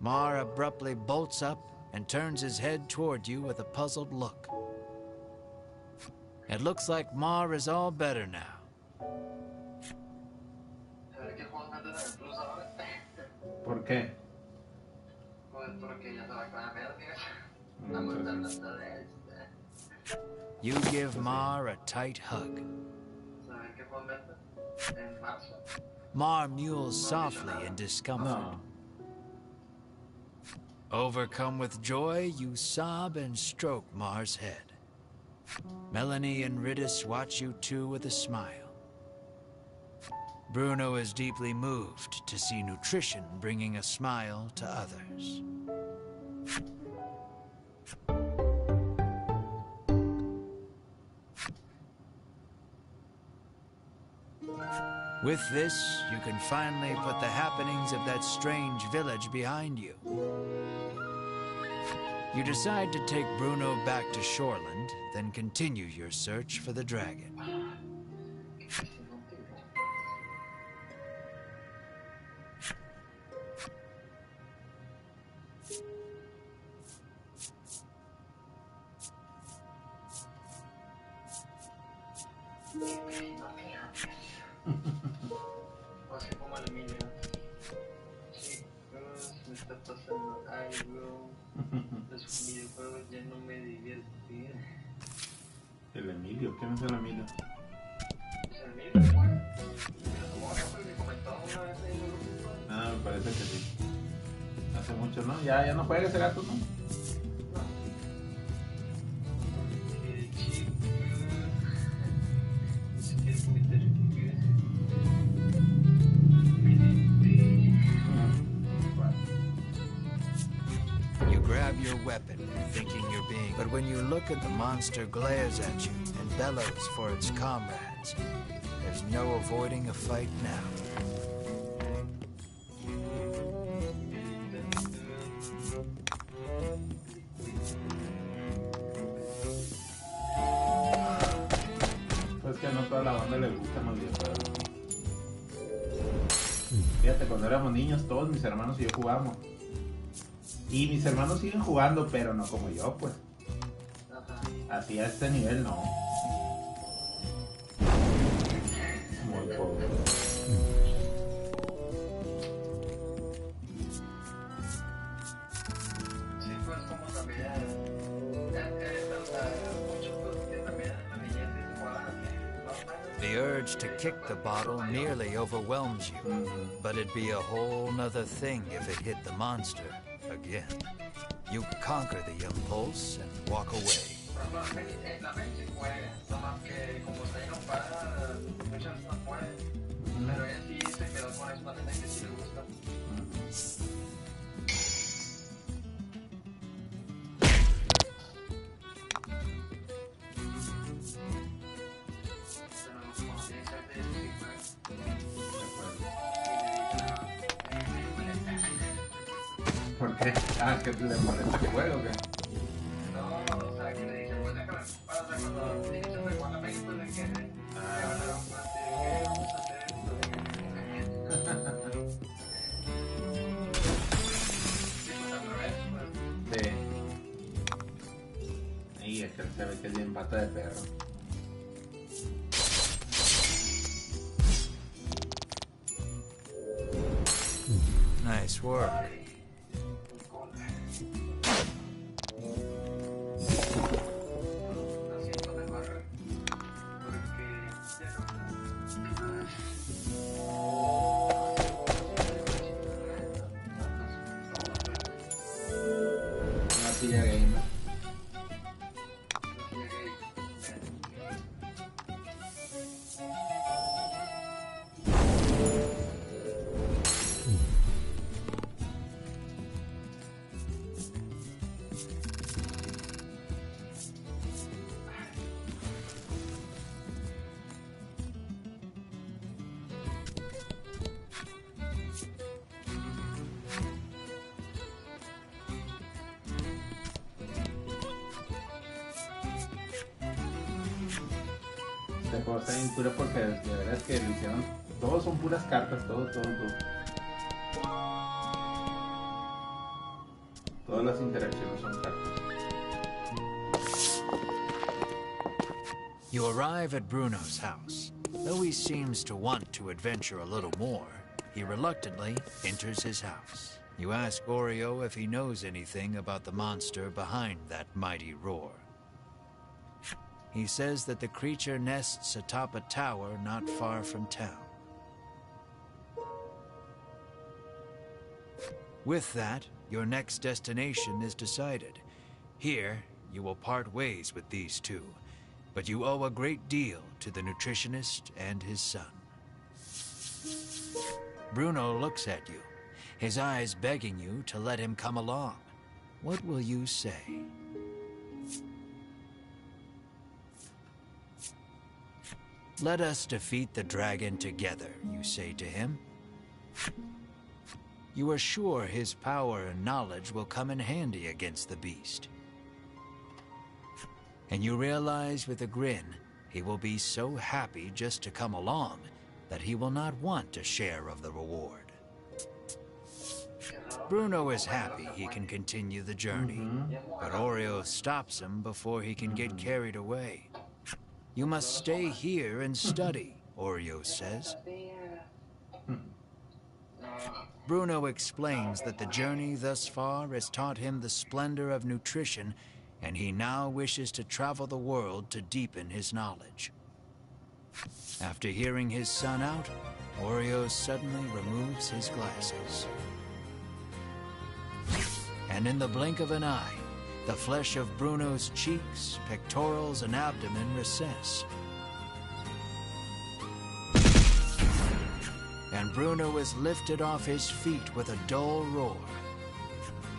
Mar abruptly bolts up and turns his head toward you with a puzzled look. It looks like Mar is all better now. ¿Por qué? You give Mar a tight hug. Mar mewls softly in discomfort. No. Overcome with joy, you sob and stroke Mar's head. Melanie and Ridis watch you too with a smile. Bruno is deeply moved to see nutrition bringing a smile to others. With this, you can finally put the happenings of that strange village behind you. You decide to take Bruno back to Shoreland, then continue your search for the dragon. El Emilio, ¿quién es el Emilio? Ah, me parece que sí. Hace mucho, ¿no? Ya no juega ese gato, ¿no? You grab your weapon, thinking you're being... But when you look at the monster glares at you and bellows for its comrades, there's no avoiding a fight now. Pues que no toda la banda le gusta más bien. Fíjate, cuando éramos niños, todos mis hermanos y yo jugábamos. Y mis hermanos siguen jugando, pero no como yo, pues. Así a este nivel, no. Muy poco. Sí, pues como también muchos que también en la niñez se jugaban así. The urge to kick the bottle nearly overwhelms you, but it'd be a whole nother thing if it hit the monster again. You conquer the impulse and walk away. La mente puede, nomás que como está enopada, muchas veces no puede. Pero ella sí se quedó con eso, de que sí le gusta. ¿Por qué? Ah, que le molesta que juegue o qué. No, o sea, que le dije, pues déjame, para cuando te dije, pues cuando me dijo de que vamos a hacer esto, Sí. Y es que se ve que es bien pata de perro. Nice work. Una silla gamer. Este juego está bien cura porque de verdad es que lo hicieron. Todos son puras cartas, todo. las interacciones son cartas. You arrive at Bruno's house. Though he seems to want to adventure a little more, he reluctantly enters his house. You ask Oreo if he knows anything about the monster behind that mighty roar. He says that the creature nests atop a tower not far from town. With that, your next destination is decided. Here, you will part ways with these two, but you owe a great deal to the nutritionist and his son. Bruno looks at you, his eyes begging you to let him come along. What will you say? Let us defeat the dragon together, you say to him. You are sure his power and knowledge will come in handy against the beast. And you realize with a grin, he will be so happy just to come along that he will not want a share of the reward. Bruno is happy he can continue the journey, but Oreo stops him before he can get carried away. You must stay here and study, Oreo says. Bruno explains that the journey thus far has taught him the splendor of nutrition, and he now wishes to travel the world to deepen his knowledge. After hearing his son out, Oreo suddenly removes his glasses. And in the blink of an eye, the flesh of Bruno's cheeks, pectorals, and abdomen recess. And Bruno is lifted off his feet with a dull roar.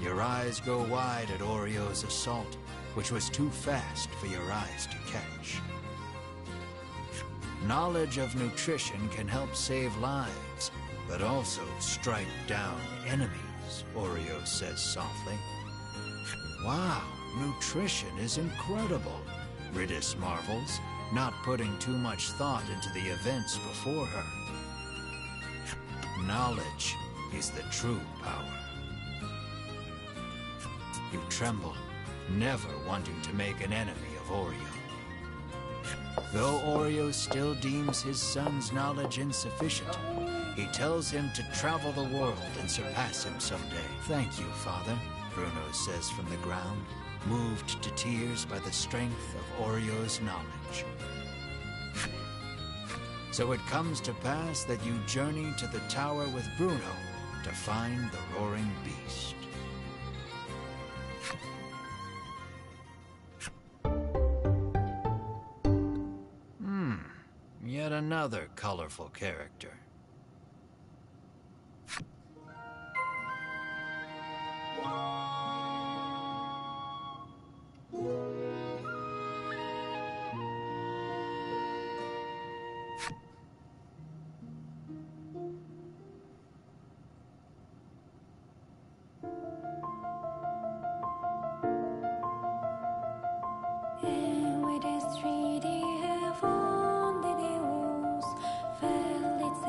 Your eyes go wide at Oreo's assault, which was too fast for your eyes to catch. Knowledge of nutrition can help save lives, but also strike down enemies, Oreo says softly. Wow, nutrition is incredible, Ridis marvels, not putting too much thought into the events before her. Knowledge is the true power. You tremble, never wanting to make an enemy of Oreo. Though Oreo still deems his son's knowledge insufficient, he tells him to travel the world and surpass him someday. Thank you, Father, Bruno says from the ground, moved to tears by the strength of Oreo's knowledge. So it comes to pass that you journey to the tower with Bruno to find the roaring beast. Yet another colorful character. With this 3D heaven, the news fell its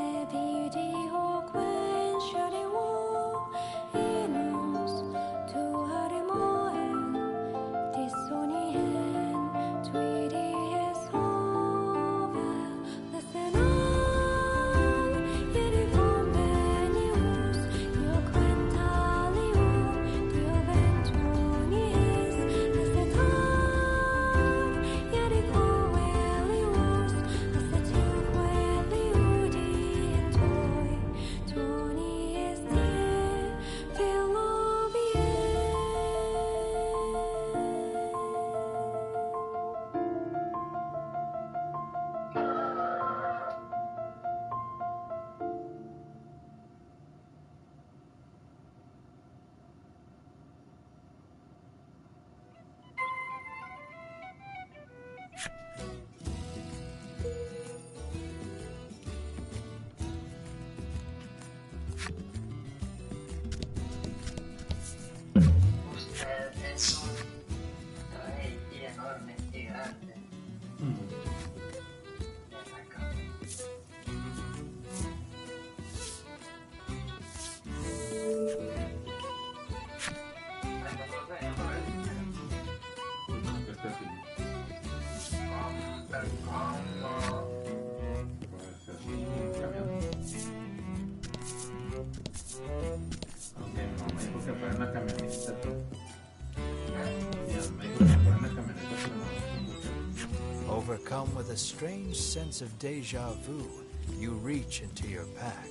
overcome with a strange sense of déjà vu, you reach into your pack.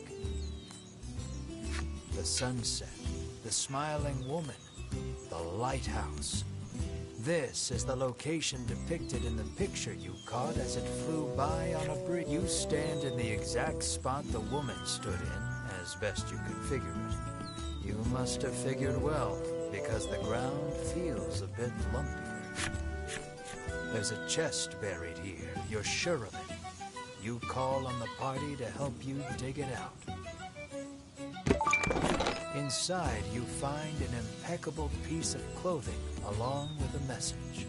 The sunset, the smiling woman, the lighthouse. This is the location depicted in the picture you caught as it flew by on a bridge. You stand in the exact spot the woman stood in, as best you could figure it. You must have figured well, because the ground feels a bit lumpier. There's a chest buried here, you're sure of it. You call on the party to help you dig it out. Inside, you find an impeccable piece of clothing along with a message.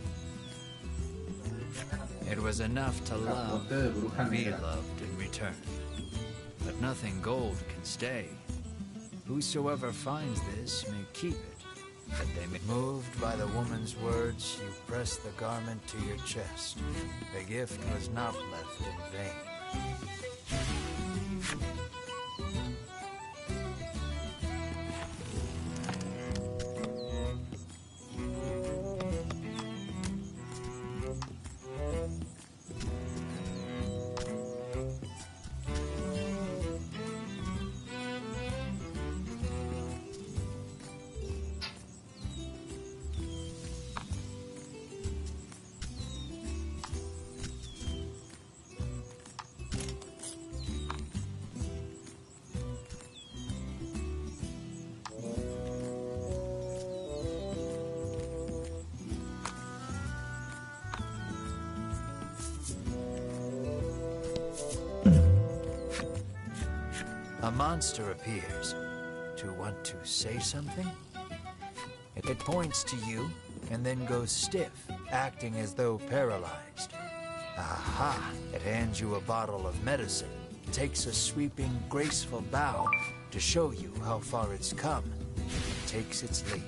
It was enough to love, be loved in return. But nothing gold can stay. Whosoever finds this may keep it, that they may. Moved by the woman's words, you press the garment to your chest. The gift was not left in vain. A monster appears. To want to say something? It points to you and then goes stiff, acting as though paralyzed. Aha! It hands you a bottle of medicine, takes a sweeping, graceful bow to show you how far it's come, and takes its leave.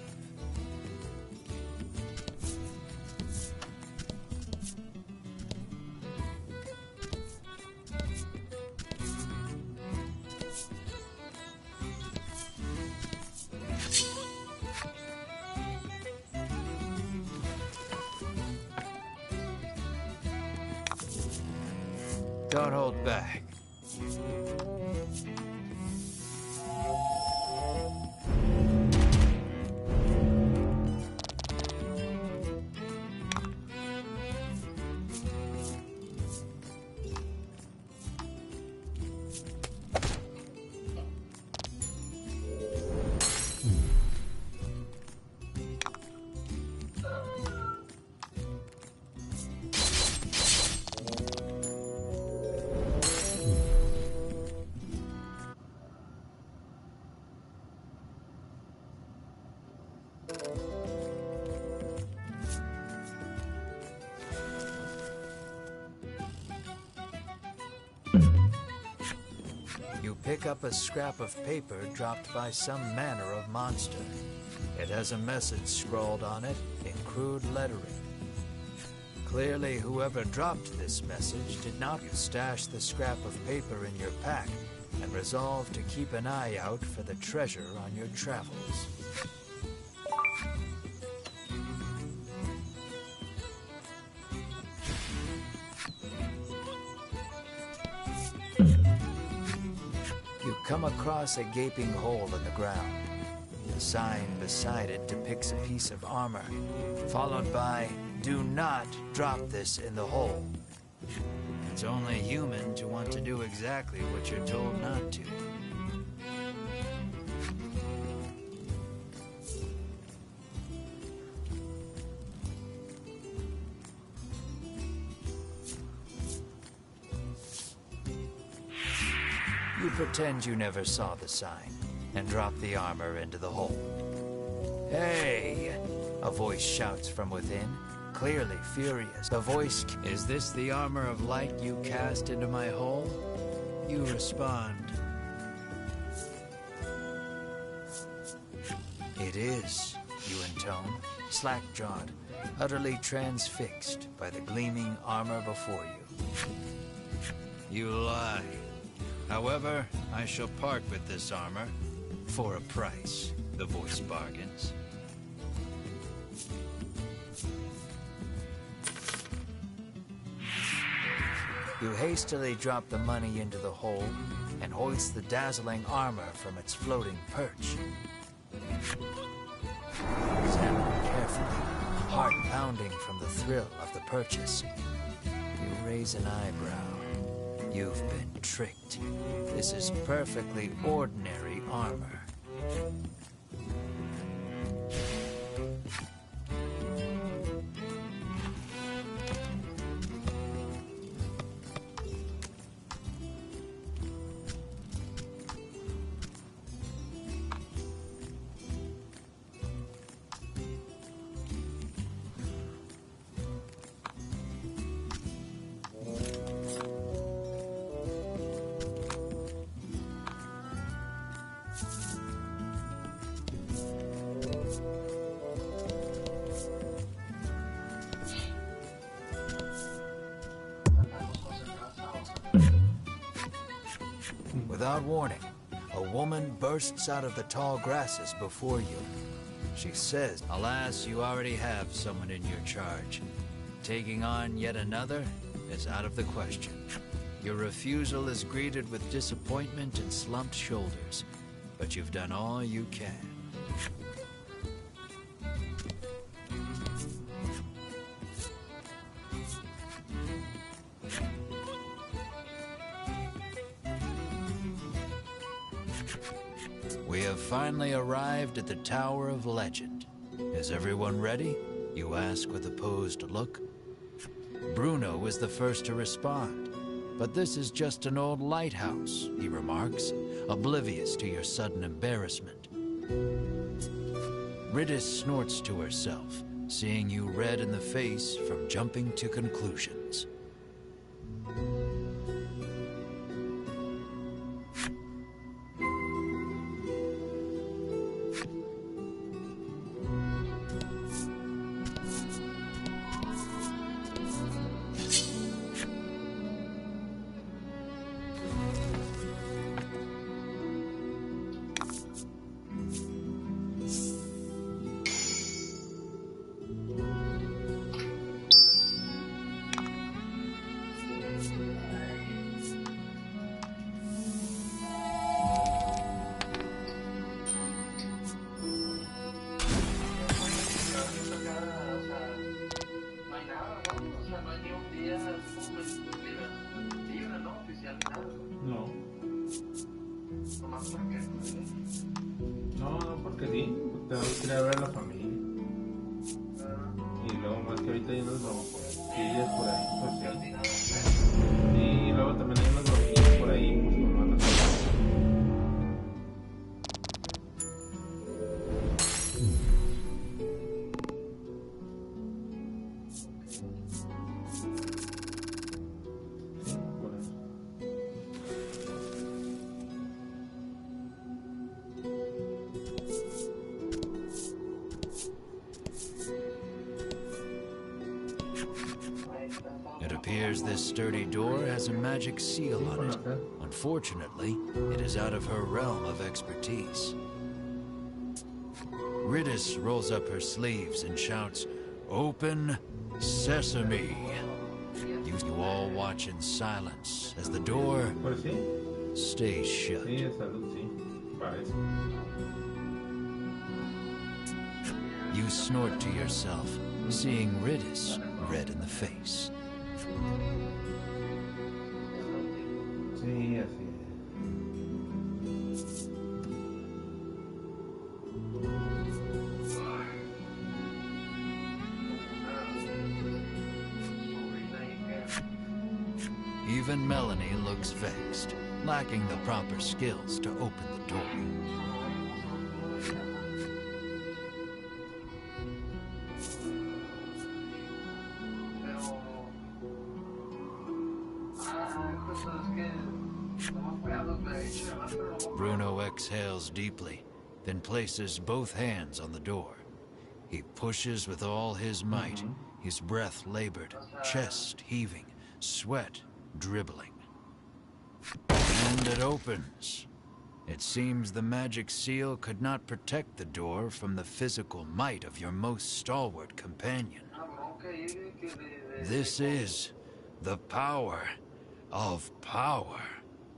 Don't hold back. You pick up a scrap of paper dropped by some manner of monster. It has a message scrawled on it in crude lettering. Clearly, whoever dropped this message did not stash the scrap of paper in your pack and resolve to keep an eye out for the treasure on your travels. You come across a gaping hole in the ground. The sign beside it depicts a piece of armor, followed by, "Do not drop this in the hole." It's only human to want to do exactly what you're told not to. You pretend you never saw the sign and drop the armor into the hole. "Hey!" a voice shouts from within, clearly furious. The voice, "Is this the armor of light you cast into my hole?" You respond, "It is," you intone, slack-jawed, utterly transfixed by the gleaming armor before you. "You lie. However, I shall part with this armor for a price," the voice bargains. You hastily drop the money into the hole and hoist the dazzling armor from its floating perch. Examine it carefully, heart pounding from the thrill of the purchase. You raise an eyebrow. You've been tricked. This is perfectly ordinary armor. Without warning, a woman bursts out of the tall grasses before you. She says, "Alas, you already have someone in your charge. Taking on yet another is out of the question." Your refusal is greeted with disappointment and slumped shoulders, but you've done all you can. We have finally arrived at the Tower of Legend. Is everyone ready? You ask with a posed look. Bruno is the first to respond. But this is just an old lighthouse, he remarks, oblivious to your sudden embarrassment. Riddis snorts to herself, seeing you red in the face from jumping to conclusions. No, porque sí, tengo que ir a ver a la familia. Y luego más que ahorita hay unos bromillas por ahí, por cierto. Y luego también hay unos bromillas por ahí, pues como van a hacer. It appears this sturdy door has a magic seal on it. Unfortunately, it is out of her realm of expertise. Riddis rolls up her sleeves and shouts, "Open sesame!" You all watch in silence as the door stays shut. Sí, de salud, sí, parece. You snort to yourself, seeing Riddis red in the face. Sí, así es. Even Melanie looks vexed, lacking the proper skills to open the door. Bruno exhales deeply, then places both hands on the door. He pushes with all his might, his breath labored, chest heaving, sweat dribbling. And it opens. It seems the magic seal could not protect the door from the physical might of your most stalwart companion. This is the power Of power,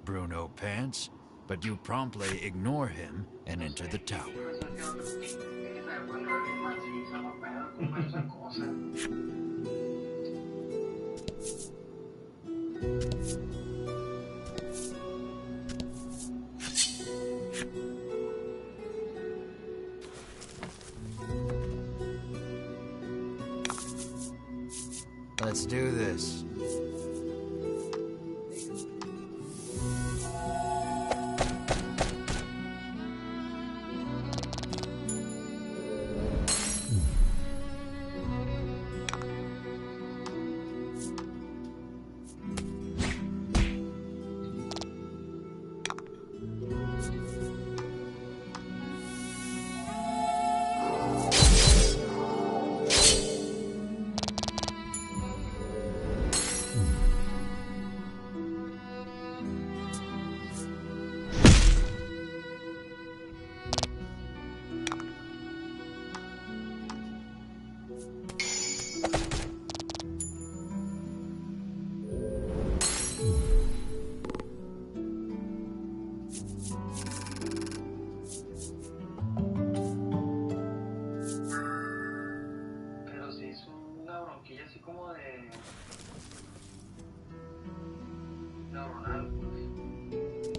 Bruno pants, but you promptly ignore him and enter the tower. Let's do this.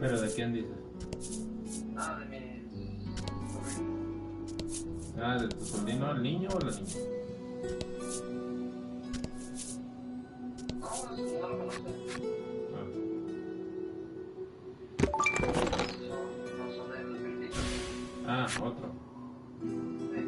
¿Pero de quién dices? De mi sobrino. ¿De tu sobrino, el niño o la niña? No lo conozco. Son de 2018. Otro. Sí.